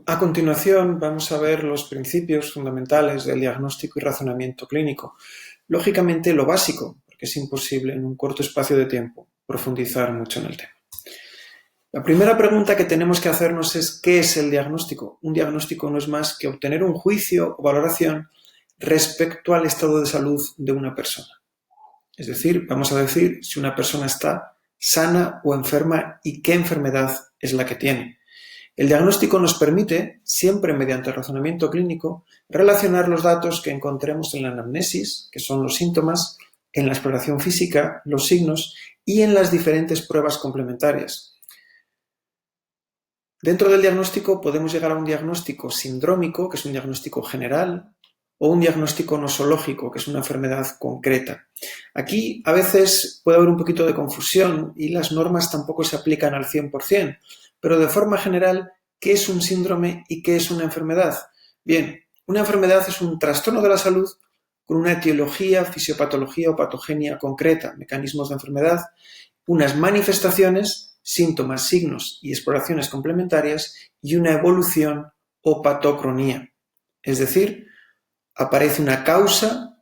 A continuación, vamos a ver los principios fundamentales del diagnóstico y razonamiento clínico. Lógicamente, lo básico, porque es imposible en un corto espacio de tiempo profundizar mucho en el tema. La primera pregunta que tenemos que hacernos es ¿qué es el diagnóstico? Un diagnóstico no es más que obtener un juicio o valoración respecto al estado de salud de una persona. Es decir, vamos a decir si una persona está sana o enferma y qué enfermedad es la que tiene. El diagnóstico nos permite, siempre mediante el razonamiento clínico, relacionar los datos que encontremos en la anamnesis, que son los síntomas, en la exploración física, los signos, y en las diferentes pruebas complementarias. Dentro del diagnóstico podemos llegar a un diagnóstico sindrómico, que es un diagnóstico general, o un diagnóstico nosológico, que es una enfermedad concreta. Aquí a veces puede haber un poquito de confusión y las normas tampoco se aplican al 100%, pero de forma general, ¿qué es un síndrome y qué es una enfermedad? Bien, una enfermedad es un trastorno de la salud con una etiología, fisiopatología o patogenia concreta, mecanismos de enfermedad, unas manifestaciones, síntomas, signos y exploraciones complementarias y una evolución o patocronía. Es decir, aparece una causa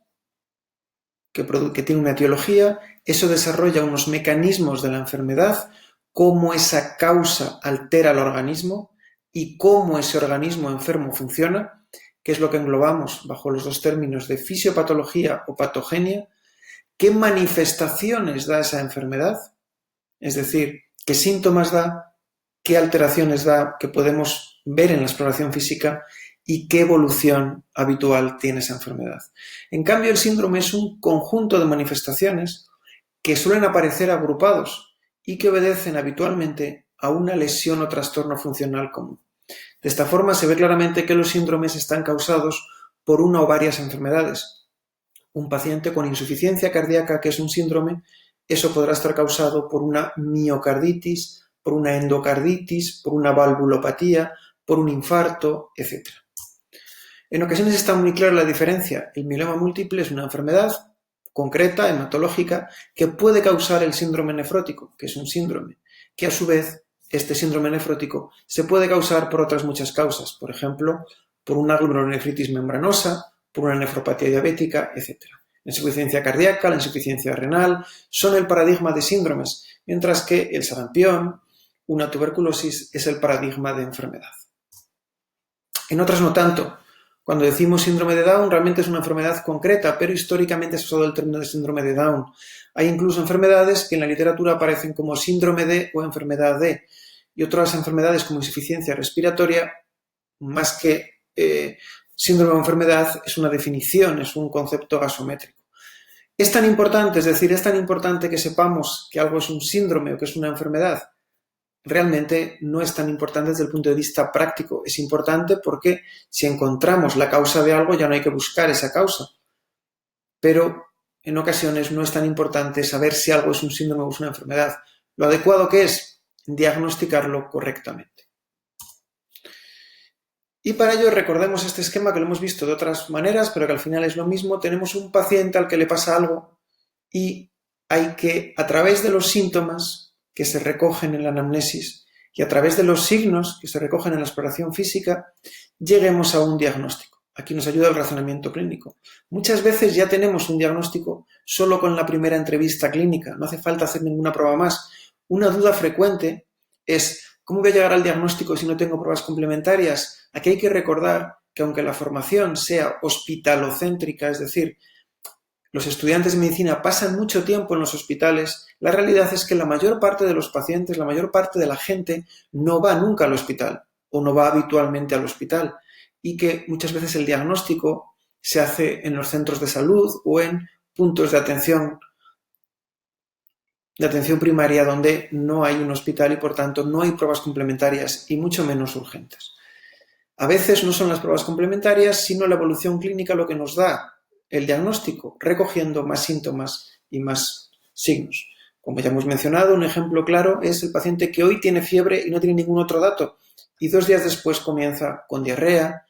que tiene una etiología, eso desarrolla unos mecanismos de la enfermedad, cómo esa causa altera al organismo y cómo ese organismo enfermo funciona, que es lo que englobamos bajo los dos términos de fisiopatología o patogenia, qué manifestaciones da esa enfermedad, es decir, qué síntomas da, qué alteraciones da que podemos ver en la exploración física y qué evolución habitual tiene esa enfermedad. En cambio, el síndrome es un conjunto de manifestaciones que suelen aparecer agrupados y que obedecen habitualmente a una lesión o trastorno funcional común. De esta forma se ve claramente que los síndromes están causados por una o varias enfermedades. Un paciente con insuficiencia cardíaca, que es un síndrome, eso podrá estar causado por una miocarditis, por una endocarditis, por una valvulopatía, por un infarto, etc. En ocasiones está muy clara la diferencia. El mieloma múltiple es una enfermedad concreta, hematológica, que puede causar el síndrome nefrótico, que es un síndrome, que a su vez este síndrome nefrótico se puede causar por otras muchas causas, por ejemplo, por una glomerulonefritis membranosa, por una nefropatía diabética, etc. La insuficiencia cardíaca, la insuficiencia renal, son el paradigma de síndromes, mientras que el sarampión, una tuberculosis, es el paradigma de enfermedad. En otras no tanto. Cuando decimos síndrome de Down, realmente es una enfermedad concreta, pero históricamente se ha usado el término de síndrome de Down. Hay incluso enfermedades que en la literatura aparecen como síndrome de o enfermedad de, y otras enfermedades como insuficiencia respiratoria, más que síndrome o enfermedad, es una definición, es un concepto gasométrico. Es tan importante, es decir, es tan importante que sepamos que algo es un síndrome o que es una enfermedad. Realmente no es tan importante desde el punto de vista práctico. Es importante porque si encontramos la causa de algo ya no hay que buscar esa causa. Pero en ocasiones no es tan importante saber si algo es un síndrome o es una enfermedad. Lo adecuado que es diagnosticarlo correctamente. Y para ello recordemos este esquema que lo hemos visto de otras maneras, pero que al final es lo mismo. Tenemos un paciente al que le pasa algo y hay que, a través de los síntomas que se recogen en la anamnesis y a través de los signos que se recogen en la exploración física, lleguemos a un diagnóstico. Aquí nos ayuda el razonamiento clínico. Muchas veces ya tenemos un diagnóstico solo con la primera entrevista clínica, no hace falta hacer ninguna prueba más. Una duda frecuente es ¿cómo voy a llegar al diagnóstico si no tengo pruebas complementarias? Aquí hay que recordar que aunque la formación sea hospitalocéntrica, es decir, los estudiantes de medicina pasan mucho tiempo en los hospitales, la realidad es que la mayor parte de los pacientes, la mayor parte de la gente no va nunca al hospital o no va habitualmente al hospital y que muchas veces el diagnóstico se hace en los centros de salud o en puntos de atención primaria donde no hay un hospital y por tanto no hay pruebas complementarias y mucho menos urgentes. A veces no son las pruebas complementarias, sino la evolución clínica lo que nos da el diagnóstico, recogiendo más síntomas y más signos. Como ya hemos mencionado, un ejemplo claro es el paciente que hoy tiene fiebre y no tiene ningún otro dato y 2 días después comienza con diarrea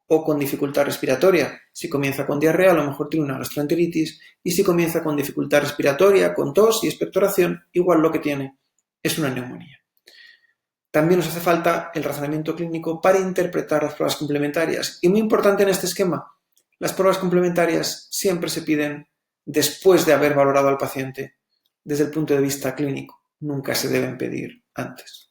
o con dificultad respiratoria. Si comienza con diarrea, a lo mejor tiene una gastroenteritis y si comienza con dificultad respiratoria, con tos y expectoración, igual lo que tiene es una neumonía. también nos hace falta el razonamiento clínico para interpretar las pruebas complementarias. Y muy importante en este esquema, las pruebas complementarias siempre se piden después de haber valorado al paciente desde el punto de vista clínico. Nunca se deben pedir antes.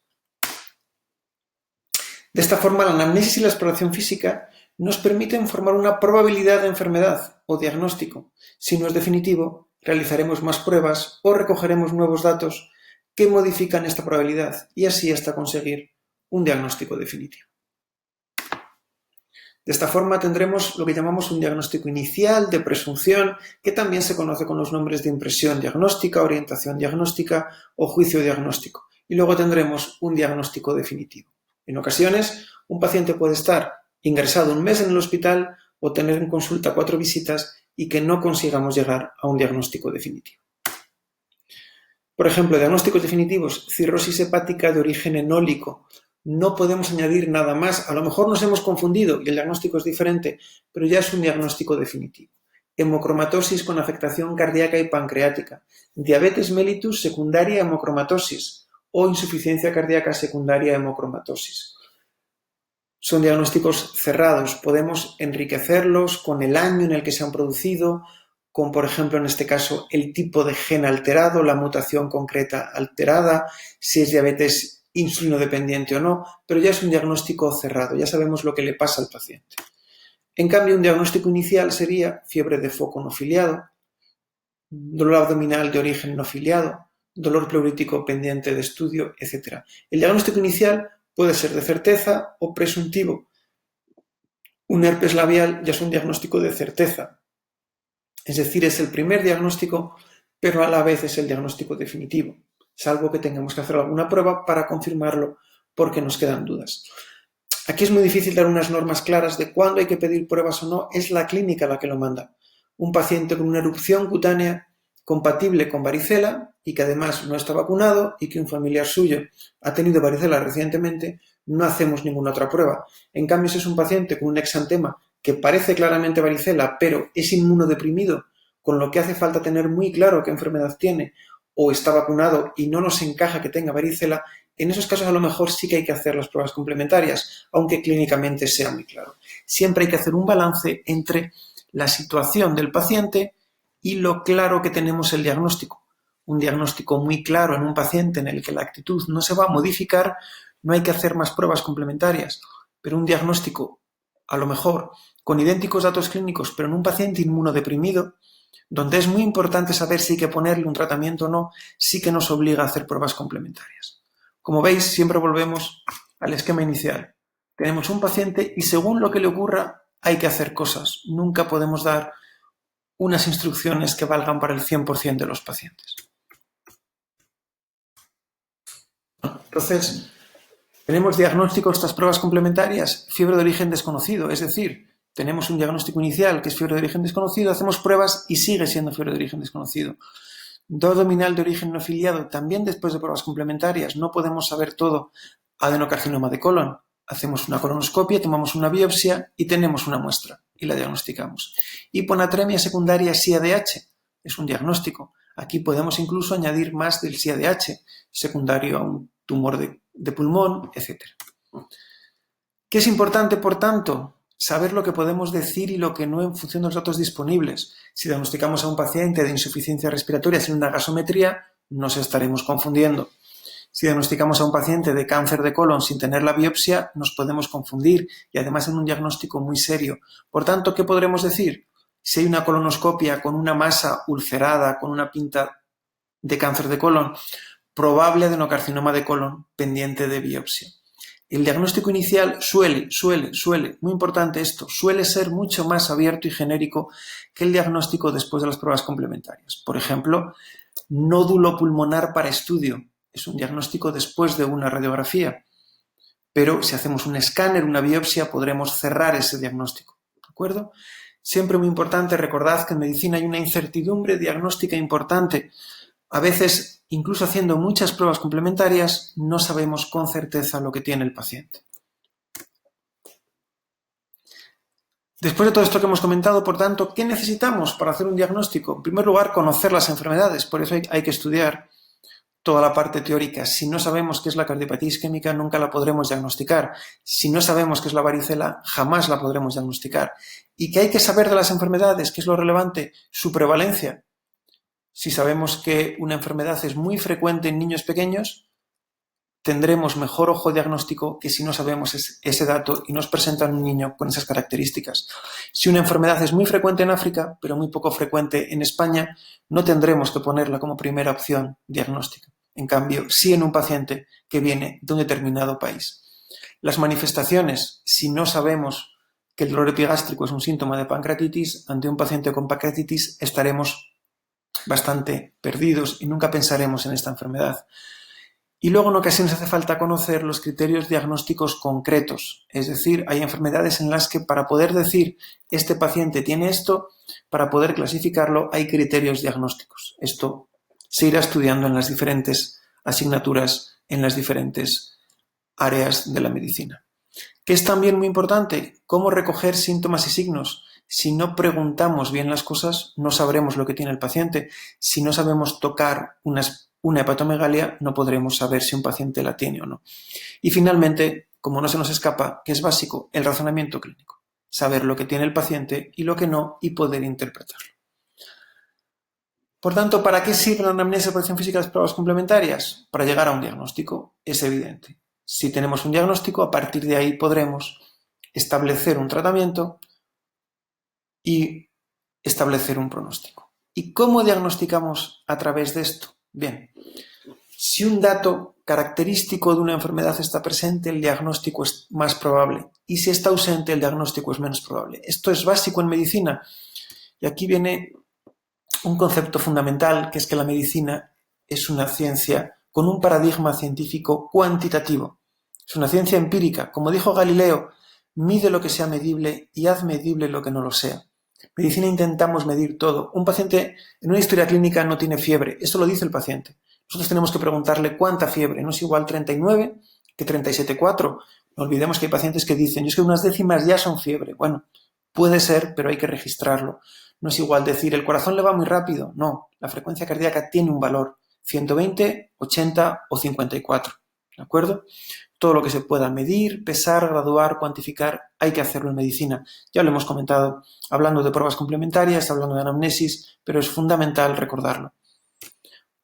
De esta forma, la anamnesis y la exploración física nos permiten formar una probabilidad de enfermedad o diagnóstico. Si no es definitivo, realizaremos más pruebas o recogeremos nuevos datos que modifican esta probabilidad y así hasta conseguir un diagnóstico definitivo. De esta forma tendremos lo que llamamos un diagnóstico inicial de presunción, que también se conoce con los nombres de impresión diagnóstica, orientación diagnóstica o juicio diagnóstico. Y luego tendremos un diagnóstico definitivo. En ocasiones, un paciente puede estar ingresado un mes en el hospital o tener en consulta 4 visitas y que no consigamos llegar a un diagnóstico definitivo. Por ejemplo, diagnósticos definitivos, cirrosis hepática de origen enólico. No podemos añadir nada más. A lo mejor nos hemos confundido y el diagnóstico es diferente, pero ya es un diagnóstico definitivo. Hemocromatosis con afectación cardíaca y pancreática. Diabetes mellitus secundaria hemocromatosis o insuficiencia cardíaca secundaria hemocromatosis. Son diagnósticos cerrados. Podemos enriquecerlos con el año en el que se han producido, con, por ejemplo, en este caso, el tipo de gen alterado, la mutación concreta alterada, si es diabetes insulino dependiente o no, pero ya es un diagnóstico cerrado, ya sabemos lo que le pasa al paciente. En cambio, un diagnóstico inicial sería fiebre de foco no filiado, dolor abdominal de origen no filiado, dolor pleurítico pendiente de estudio, etc. El diagnóstico inicial puede ser de certeza o presuntivo. Un herpes labial ya es un diagnóstico de certeza. Es decir, es el primer diagnóstico, pero a la vez es el diagnóstico definitivo, salvo que tengamos que hacer alguna prueba para confirmarlo porque nos quedan dudas. Aquí es muy difícil dar unas normas claras de cuándo hay que pedir pruebas o no, es la clínica la que lo manda. Un paciente con una erupción cutánea compatible con varicela y que además no está vacunado y que un familiar suyo ha tenido varicela recientemente, no hacemos ninguna otra prueba. En cambio, si es un paciente con un exantema que parece claramente varicela, pero es inmunodeprimido, con lo que hace falta tener muy claro qué enfermedad tiene, o está vacunado y no nos encaja que tenga varicela, en esos casos a lo mejor sí que hay que hacer las pruebas complementarias, aunque clínicamente sea muy claro. Siempre hay que hacer un balance entre la situación del paciente y lo claro que tenemos el diagnóstico. Un diagnóstico muy claro en un paciente en el que la actitud no se va a modificar, no hay que hacer más pruebas complementarias, pero un diagnóstico a lo mejor con idénticos datos clínicos, pero en un paciente inmunodeprimido, donde es muy importante saber si hay que ponerle un tratamiento o no, sí que nos obliga a hacer pruebas complementarias. Como veis, siempre volvemos al esquema inicial. Tenemos un paciente y según lo que le ocurra, hay que hacer cosas. Nunca podemos dar unas instrucciones que valgan para el 100% de los pacientes. Entonces, tenemos diagnóstico de estas pruebas complementarias, fiebre de origen desconocido, es decir, tenemos un diagnóstico inicial que es fiebre de origen desconocido, hacemos pruebas y sigue siendo fiebre de origen desconocido. Dolor abdominal de origen no filiado, también después de pruebas complementarias, no podemos saber todo. Adenocarcinoma de colon, hacemos una colonoscopia, tomamos una biopsia y tenemos una muestra y la diagnosticamos. Hiponatremia secundaria SIADH, es un diagnóstico. Aquí podemos incluso añadir más del SIADH, secundario a un tumor de pulmón, etc. ¿Qué es importante, por tanto? Saber lo que podemos decir y lo que no en función de los datos disponibles. Si diagnosticamos a un paciente de insuficiencia respiratoria sin una gasometría, nos estaremos confundiendo. Si diagnosticamos a un paciente de cáncer de colon sin tener la biopsia, nos podemos confundir y además en un diagnóstico muy serio. Por tanto, ¿qué podremos decir? Si hay una colonoscopia con una masa ulcerada, con una pinta de cáncer de colon, probable adenocarcinoma de colon pendiente de biopsia. El diagnóstico inicial suele, muy importante esto, suele ser mucho más abierto y genérico que el diagnóstico después de las pruebas complementarias. Por ejemplo, nódulo pulmonar para estudio es un diagnóstico después de una radiografía, pero si hacemos un escáner, una biopsia, podremos cerrar ese diagnóstico, ¿de acuerdo? Siempre muy importante, recordad que en medicina hay una incertidumbre diagnóstica importante. A veces, incluso haciendo muchas pruebas complementarias, no sabemos con certeza lo que tiene el paciente. Después de todo esto que hemos comentado, por tanto, ¿qué necesitamos para hacer un diagnóstico? En primer lugar, conocer las enfermedades, por eso hay que estudiar toda la parte teórica. Si no sabemos qué es la cardiopatía isquémica, nunca la podremos diagnosticar. Si no sabemos qué es la varicela, jamás la podremos diagnosticar. ¿Y qué hay que saber de las enfermedades? ¿Qué es lo relevante? Su prevalencia. Si sabemos que una enfermedad es muy frecuente en niños pequeños, tendremos mejor ojo diagnóstico que si no sabemos ese dato y nos presentan un niño con esas características. Si una enfermedad es muy frecuente en África, pero muy poco frecuente en España, no tendremos que ponerla como primera opción diagnóstica. En cambio, sí en un paciente que viene de un determinado país. Las manifestaciones, si no sabemos que el dolor epigástrico es un síntoma de pancreatitis, ante un paciente con pancreatitis estaremos bastante perdidos y nunca pensaremos en esta enfermedad. Y luego en ocasiones hace falta conocer los criterios diagnósticos concretos, es decir, hay enfermedades en las que para poder decir este paciente tiene esto, para poder clasificarlo hay criterios diagnósticos. Esto se irá estudiando en las diferentes asignaturas, en las diferentes áreas de la medicina. ¿Qué es también muy importante? Cómo recoger síntomas y signos. Si no preguntamos bien las cosas, no sabremos lo que tiene el paciente. Si no sabemos tocar una hepatomegalia, no podremos saber si un paciente la tiene o no. Y finalmente, como no se nos escapa, que es básico, el razonamiento clínico. Saber lo que tiene el paciente y lo que no y poder interpretarlo. Por tanto, ¿para qué sirve la anamnesis, exploración física y las pruebas complementarias? Para llegar a un diagnóstico, es evidente. Si tenemos un diagnóstico, a partir de ahí podremos establecer un tratamiento y establecer un pronóstico. ¿Y cómo diagnosticamos a través de esto? Bien, si un dato característico de una enfermedad está presente, el diagnóstico es más probable. Y si está ausente, el diagnóstico es menos probable. Esto es básico en medicina. Y aquí viene un concepto fundamental, que es que la medicina es una ciencia con un paradigma científico cuantitativo. Es una ciencia empírica. Como dijo Galileo, mide lo que sea medible y haz medible lo que no lo sea. En medicina intentamos medir todo. Un paciente en una historia clínica no tiene fiebre. Esto lo dice el paciente. Nosotros tenemos que preguntarle cuánta fiebre. No es igual 39 que 37,4. No olvidemos que hay pacientes que dicen, yo es que unas décimas ya son fiebre. Bueno, puede ser, pero hay que registrarlo. No es igual decir, el corazón le va muy rápido. No, la frecuencia cardíaca tiene un valor. 120, 80 o 54. ¿De acuerdo? Todo lo que se pueda medir, pesar, graduar, cuantificar, hay que hacerlo en medicina. Ya lo hemos comentado hablando de pruebas complementarias, hablando de anamnesis, pero es fundamental recordarlo.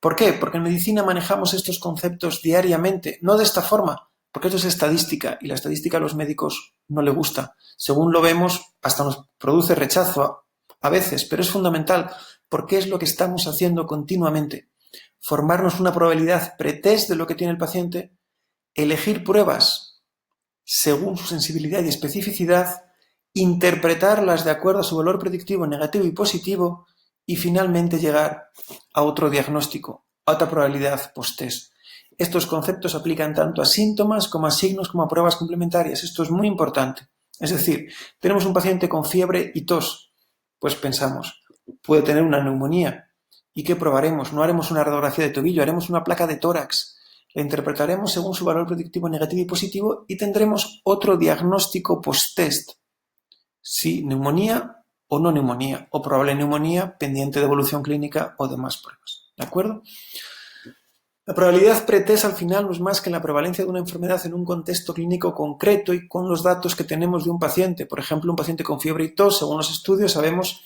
¿Por qué? Porque en medicina manejamos estos conceptos diariamente, no de esta forma, porque esto es estadística y la estadística a los médicos no le gusta. Según lo vemos, hasta nos produce rechazo a veces, pero es fundamental porque es lo que estamos haciendo continuamente. Formarnos una probabilidad pretest de lo que tiene el paciente, elegir pruebas según su sensibilidad y especificidad, interpretarlas de acuerdo a su valor predictivo negativo y positivo y finalmente llegar a otro diagnóstico, a otra probabilidad post-test. Estos conceptos aplican tanto a síntomas como a signos como a pruebas complementarias. Esto es muy importante. Es decir, tenemos un paciente con fiebre y tos. Pues pensamos, puede tener una neumonía. ¿Y qué probaremos? No haremos una radiografía de tobillo, haremos una placa de tórax. La interpretaremos según su valor predictivo negativo y positivo y tendremos otro diagnóstico post-test. Si neumonía o no neumonía, o probable neumonía pendiente de evolución clínica o demás pruebas. ¿De acuerdo? La probabilidad pretest al final no es más que la prevalencia de una enfermedad en un contexto clínico concreto y con los datos que tenemos de un paciente. Por ejemplo, un paciente con fiebre y tos, según los estudios, sabemos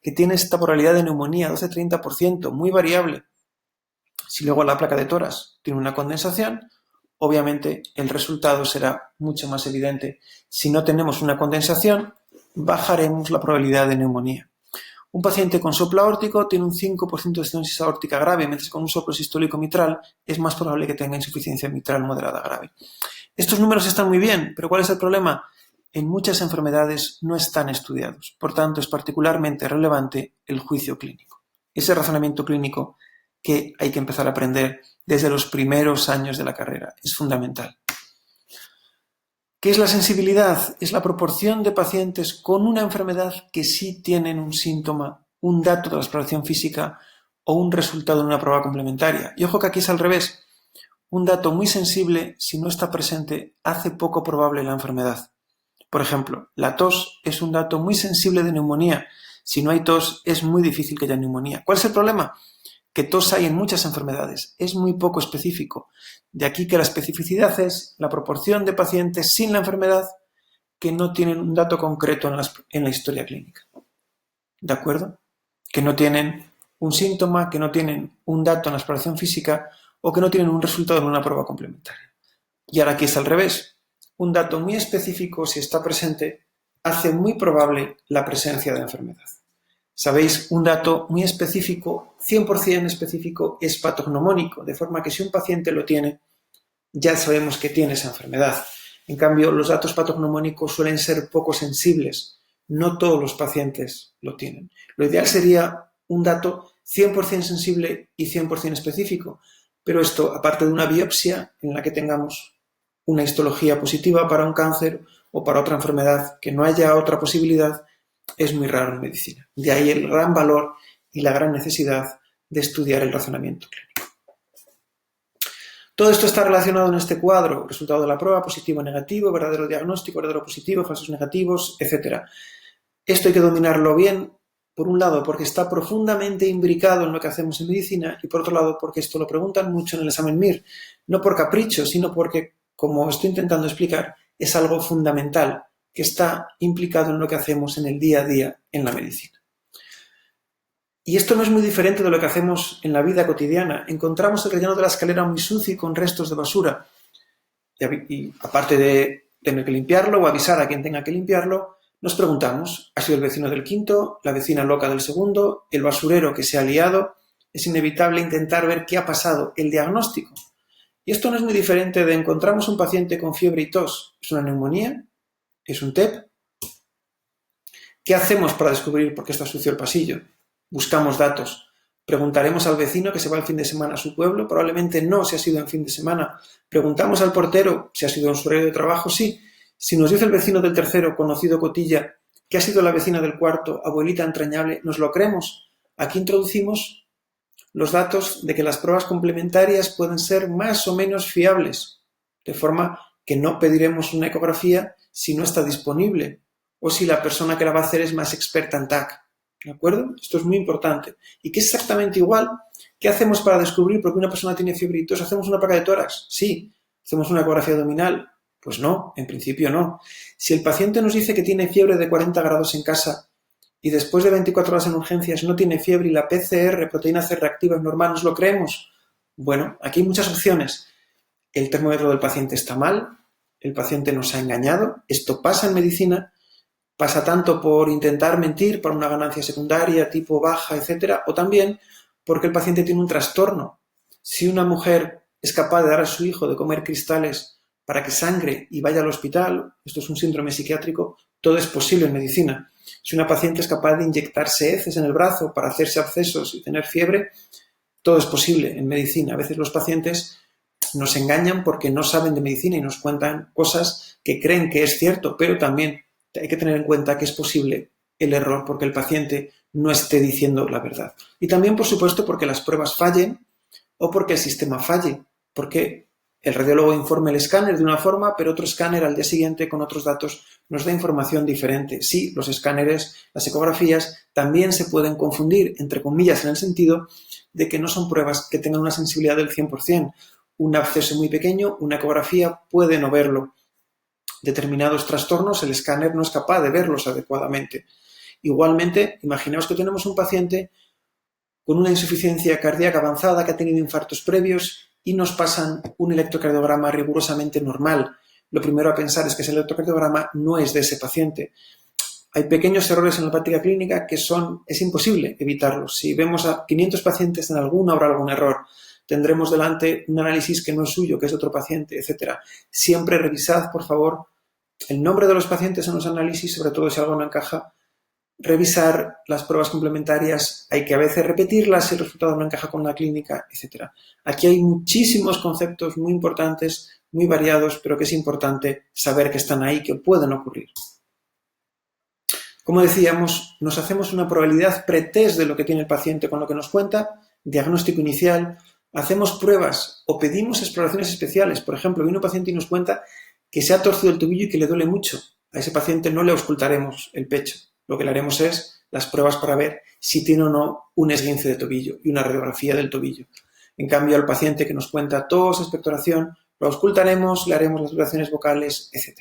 que tiene esta probabilidad de neumonía, 12-30%, muy variable. Si luego la placa de tórax tiene una condensación, obviamente el resultado será mucho más evidente. Si no tenemos una condensación, bajaremos la probabilidad de neumonía. Un paciente con soplo aórtico tiene un 5% de estenosis aórtica grave, mientras que con un soplo sistólico mitral es más probable que tenga insuficiencia mitral moderada grave. Estos números están muy bien, pero ¿cuál es el problema? En muchas enfermedades no están estudiados. Por tanto, es particularmente relevante el juicio clínico. Ese razonamiento clínico que hay que empezar a aprender desde los primeros años de la carrera. Es fundamental. ¿Qué es la sensibilidad? Es la proporción de pacientes con una enfermedad que sí tienen un síntoma, un dato de la exploración física o un resultado en una prueba complementaria. Y ojo que aquí es al revés. Un dato muy sensible, si no está presente, hace poco probable la enfermedad. Por ejemplo, la tos es un dato muy sensible de neumonía. Si no hay tos, es muy difícil que haya neumonía. ¿Cuál es el problema? que tos hay en muchas enfermedades, es muy poco específico. De aquí que la especificidad es la proporción de pacientes sin la enfermedad que no tienen un dato concreto en la historia clínica. ¿De acuerdo? Que no tienen un síntoma, que no tienen un dato en la exploración física o que no tienen un resultado en una prueba complementaria. Y ahora aquí es al revés. Un dato muy específico, si está presente, hace muy probable la presencia de la enfermedad. Sabéis, un dato muy específico, 100% específico, es patognomónico, de forma que si un paciente lo tiene, ya sabemos que tiene esa enfermedad. En cambio, los datos patognomónicos suelen ser poco sensibles. No todos los pacientes lo tienen. Lo ideal sería un dato 100% sensible y 100% específico, pero esto, aparte de una biopsia en la que tengamos una histología positiva para un cáncer o para otra enfermedad, que no haya otra posibilidad, es muy raro en medicina. De ahí el gran valor y la gran necesidad de estudiar el razonamiento clínico. Todo esto está relacionado en este cuadro: resultado de la prueba, positivo, negativo, verdadero diagnóstico, verdadero positivo, falsos negativos, etc. Esto hay que dominarlo bien, por un lado porque está profundamente imbricado en lo que hacemos en medicina y por otro lado porque esto lo preguntan mucho en el examen MIR, no por capricho, sino porque, como estoy intentando explicar, es algo fundamental que está implicado en lo que hacemos en el día a día en la medicina. Y esto no es muy diferente de lo que hacemos en la vida cotidiana. Encontramos el relleno de la escalera muy sucio y con restos de basura. Y aparte de tener que limpiarlo o avisar a quien tenga que limpiarlo, nos preguntamos: ¿ha sido el vecino del quinto, la vecina loca del segundo, el basurero que se ha liado? Es inevitable intentar ver qué ha pasado, el diagnóstico. Y esto no es muy diferente de: encontramos un paciente con fiebre y tos. ¿Es una neumonía? ¿Es un TEP? ¿Qué hacemos para descubrir por qué está sucio el pasillo? Buscamos datos. ¿Preguntaremos al vecino que se va el fin de semana a su pueblo? Probablemente no, si ha sido en fin de semana. ¿Preguntamos al portero si ha sido en su horario de trabajo? Sí. Si nos dice el vecino del tercero, conocido cotilla, que ha sido la vecina del cuarto, abuelita entrañable, ¿nos lo creemos? Aquí introducimos los datos de que las pruebas complementarias pueden ser más o menos fiables, de forma que no pediremos una ecografía si no está disponible o si la persona que la va a hacer es más experta en TAC. ¿De acuerdo? Esto es muy importante. Y que es exactamente igual. ¿Qué hacemos para descubrir por qué una persona tiene fiebre y tos? ¿Hacemos una placa de tórax? Sí. ¿Hacemos una ecografía abdominal? Pues no, en principio no. Si el paciente nos dice que tiene fiebre de 40 grados en casa y después de 24 horas en urgencias no tiene fiebre y la PCR, proteína C reactiva, es normal, ¿nos lo creemos? Bueno, aquí hay muchas opciones. El termómetro del paciente está mal, el paciente nos ha engañado. Esto pasa en medicina. Pasa tanto por intentar mentir para una ganancia secundaria, tipo baja, etcétera, o también porque el paciente tiene un trastorno. Si una mujer es capaz de dar a su hijo de comer cristales para que sangre y vaya al hospital, esto es un síndrome psiquiátrico, todo es posible en medicina. Si una paciente es capaz de inyectarse heces en el brazo para hacerse abscesos y tener fiebre, todo es posible en medicina. A veces los pacientes nos engañan porque no saben de medicina y nos cuentan cosas que creen que es cierto, pero también hay que tener en cuenta que es posible el error porque el paciente no esté diciendo la verdad. Y también, por supuesto, porque las pruebas fallen o porque el sistema falle, porque el radiólogo informe el escáner de una forma, pero otro escáner al día siguiente con otros datos nos da información diferente. Sí, los escáneres, las ecografías también se pueden confundir, entre comillas, en el sentido de que no son pruebas que tengan una sensibilidad del 100%. Un absceso muy pequeño, una ecografía puede no verlo. Determinados trastornos, el escáner no es capaz de verlos adecuadamente. Igualmente, imaginaos que tenemos un paciente con una insuficiencia cardíaca avanzada que ha tenido infartos previos y nos pasan un electrocardiograma rigurosamente normal. Lo primero a pensar es que ese electrocardiograma no es de ese paciente. Hay pequeños errores en la práctica clínica que es imposible evitarlos. Si vemos a 500 pacientes, en alguno habrá algún error. Tendremos delante un análisis que no es suyo, que es de otro paciente, etc. Siempre revisad, por favor, el nombre de los pacientes en los análisis, sobre todo si algo no encaja. Revisar las pruebas complementarias, hay que a veces repetirlas si el resultado no encaja con la clínica, etc. Aquí hay muchísimos conceptos muy importantes, muy variados, pero que es importante saber que están ahí, que pueden ocurrir. Como decíamos, nos hacemos una probabilidad pretest de lo que tiene el paciente con lo que nos cuenta, diagnóstico inicial, hacemos pruebas o pedimos exploraciones especiales. Por ejemplo, viene un paciente y nos cuenta que se ha torcido el tobillo y que le duele mucho. A ese paciente no le auscultaremos el pecho. Lo que le haremos es las pruebas para ver si tiene o no un esguince de tobillo y una radiografía del tobillo. En cambio, al paciente que nos cuenta tos, expectoración, lo auscultaremos, le haremos las vibraciones vocales, etc.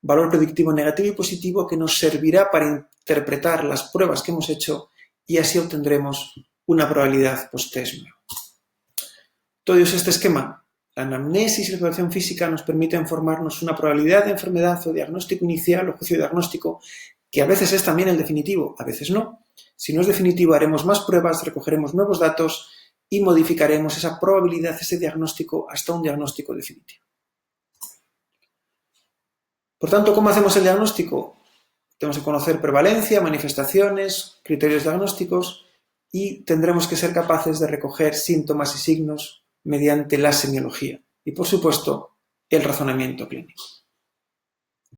Valor predictivo negativo y positivo que nos servirá para interpretar las pruebas que hemos hecho y así obtendremos una probabilidad post-test nueva. Todo es este esquema. La anamnesis y la exploración física nos permiten formarnos una probabilidad de enfermedad o diagnóstico inicial o juicio diagnóstico, que a veces es también el definitivo, a veces no. Si no es definitivo, haremos más pruebas, recogeremos nuevos datos y modificaremos esa probabilidad, ese diagnóstico, hasta un diagnóstico definitivo. Por tanto, ¿cómo hacemos el diagnóstico? Tenemos que conocer prevalencia, manifestaciones, criterios diagnósticos y tendremos que ser capaces de recoger síntomas y signos mediante la semiología y, por supuesto, el razonamiento clínico.